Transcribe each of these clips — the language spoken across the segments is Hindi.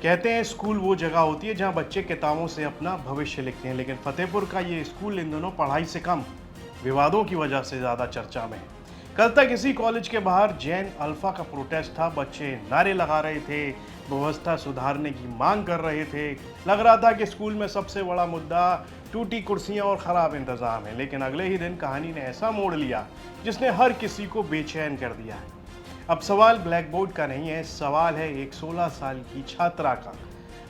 कहते हैं स्कूल वो जगह होती है जहां बच्चे किताबों से अपना भविष्य लिखते हैं, लेकिन फतेहपुर का ये स्कूल इन दिनों पढ़ाई से कम विवादों की वजह से ज़्यादा चर्चा में है। कल तक इसी कॉलेज के बाहर जैन अल्फा का प्रोटेस्ट था। बच्चे नारे लगा रहे थे, व्यवस्था सुधारने की मांग कर रहे थे। लग रहा था कि स्कूल में सबसे बड़ा मुद्दा टूटी कुर्सियां और ख़राब इंतज़ाम है, लेकिन अगले ही दिन कहानी ने ऐसा मोड़ लिया जिसने हर किसी को बेचैन कर दिया है। अब सवाल ब्लैक बोर्ड का नहीं है, सवाल है एक 16 साल की छात्रा का।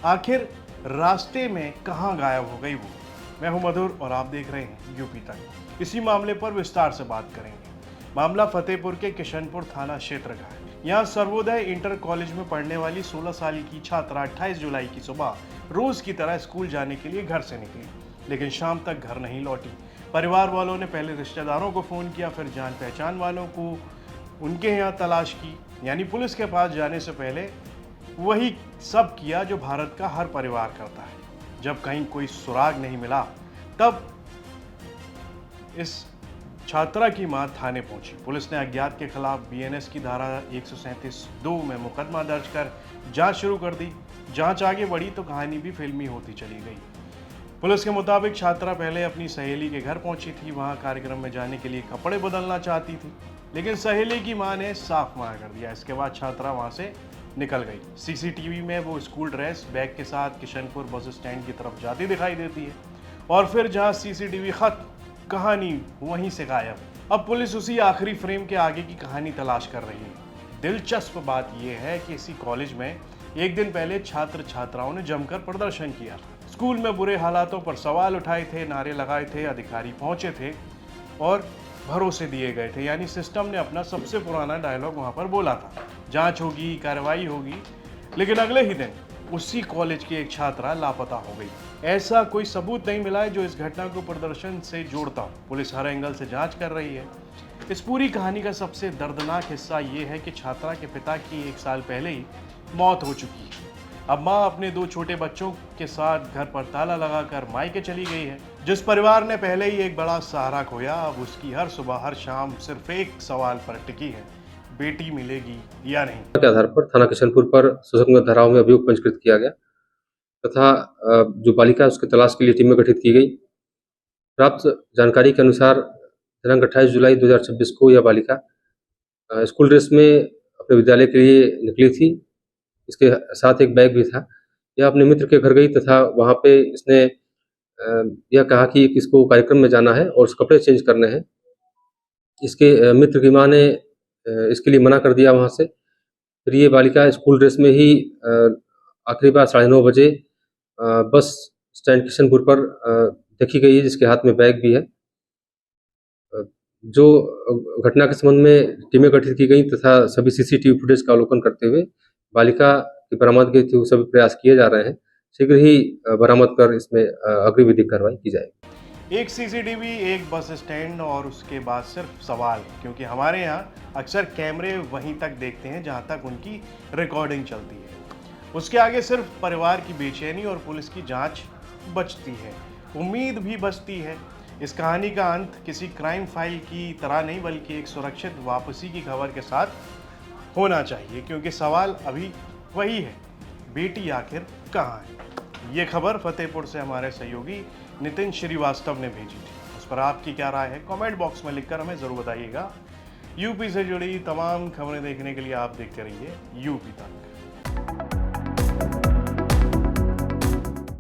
आखिर रास्ते में कहाँ गायब हो गई वो? मैं हूं मधुर और आप देख रहे हैं यूपी तक। इसी मामले पर विस्तार से बात करेंगे। मामला फतेहपुर के किशनपुर थाना क्षेत्र का है। यहाँ सर्वोदय इंटर कॉलेज में पढ़ने वाली 16 साल की छात्रा 28 जुलाई की सुबह रोज की तरह स्कूल जाने के लिए घर से निकली, लेकिन शाम तक घर नहीं लौटी। परिवार वालों ने पहले रिश्तेदारों को फ़ोन किया, फिर जान पहचान वालों को उनके यहाँ तलाश की, यानी पुलिस के पास जाने से पहले वही सब किया जो भारत का हर परिवार करता है। जब कहीं कोई सुराग नहीं मिला, तब इस छात्रा की मां थाने पहुंची। पुलिस ने अज्ञात के खिलाफ बीएनएस की धारा 137(2) में मुकदमा दर्ज कर जांच शुरू कर दी। जांच आगे बढ़ी तो कहानी भी फिल्मी होती चली गई। पुलिस के मुताबिक छात्रा पहले अपनी सहेली के घर पहुंची थी। वहां कार्यक्रम में जाने के लिए कपड़े बदलना चाहती थी, लेकिन सहेली की मां ने साफ मना कर दिया। इसके बाद छात्रा वहां से निकल गई। सीसीटीवी में वो स्कूल ड्रेस बैग के साथ किशनपुर बस स्टैंड की तरफ जाती दिखाई देती है, और फिर जहां सीसीटीवी खत्म, कहानी वहीं से गायब। अब पुलिस उसी आखिरी फ्रेम के आगे की कहानी तलाश कर रही है। दिलचस्प बात यह है कि इसी कॉलेज में एक दिन पहले छात्र छात्राओं ने जमकर प्रदर्शन किया था। स्कूल में बुरे हालातों पर सवाल उठाए थे, नारे लगाए थे, अधिकारी पहुंचे थे और भरोसे दिए गए थे। यानी सिस्टम ने अपना सबसे पुराना डायलॉग वहां पर बोला था, जांच होगी, कार्रवाई होगी। लेकिन अगले ही दिन उसी कॉलेज की एक छात्रा लापता हो गई। ऐसा कोई सबूत नहीं मिला है जो इस घटना को प्रदर्शन से जोड़ता हो। पुलिस हर एंगल से जांच कर रही है। इस पूरी कहानी का सबसे दर्दनाक हिस्सा ये है कि छात्रा के पिता की 1 साल पहले ही मौत हो चुकी है। अब माँ अपने 2 छोटे बच्चों के साथ घर पर ताला लगाकर मायके चली गई है। जिस परिवार ने पहले ही एक बड़ा सहारा खोया, अब उसकी हर सुबह हर शाम सिर्फ एक सवाल पर टिकी है, बेटी मिलेगी या नहीं। के आधार पर थाना किशनपुर पर सुसंगत धाराओं में अभियोग पंजीकृत किया गया तथा जो बालिका है उसकी तलाश के लिए टीमें गठित की गई। प्राप्त जानकारी के अनुसार दिनांक 28 जुलाई 2026 को यह बालिका स्कूल ड्रेस में अपने विद्यालय के लिए निकली थी। इसके साथ एक बैग भी था। यह अपने मित्र के घर गई तथा वहाँ पे इसने यह कहा कि इसको कार्यक्रम में जाना है और कपड़े चेंज करने हैं। इसके मित्र की माँ ने इसके लिए मना कर दिया वहाँ से। फिर ये बालिका स्कूल ड्रेस में ही आखिरी बार 9:30 बजे बस स्टैंड किशनपुर पर देखी गई है, जिसके हाथ में बैग भी है। जो घटना के संबंध में टीमें गठित की गई तथा सभी सीसीटीवी फुटेज का अवलोकन करते हुए बालिका की बरामदगी के सभी प्रयास किए जा रहे हैं। शीघ्र ही बरामद कर इसमें अग्रिम विधिक कार्रवाई की जाएगी। एक सीसीटीवी, एक बस स्टैंड और उसके बाद सिर्फ सवाल, क्योंकि हमारे यहाँ अक्सर कैमरे वहीं तक देखते हैं जहाँ तक उनकी रिकॉर्डिंग चलती है। उसके आगे सिर्फ परिवार की बेचैनी और पुलिस की जांच बचती है, उम्मीद भी बचती है। इस कहानी का अंत किसी क्राइम फाइल की तरह नहीं, बल्कि एक सुरक्षित वापसी की खबर के साथ होना चाहिए, क्योंकि सवाल अभी वही है, बेटी आखिर कहाँ है। ये खबर फतेहपुर से हमारे सहयोगी नितिन श्रीवास्तव ने भेजी थी। उस पर आपकी क्या राय है, कमेंट बॉक्स में लिखकर हमें ज़रूर बताइएगा। यूपी से जुड़ी तमाम खबरें देखने के लिए आप देखते रहिए यूपी तक।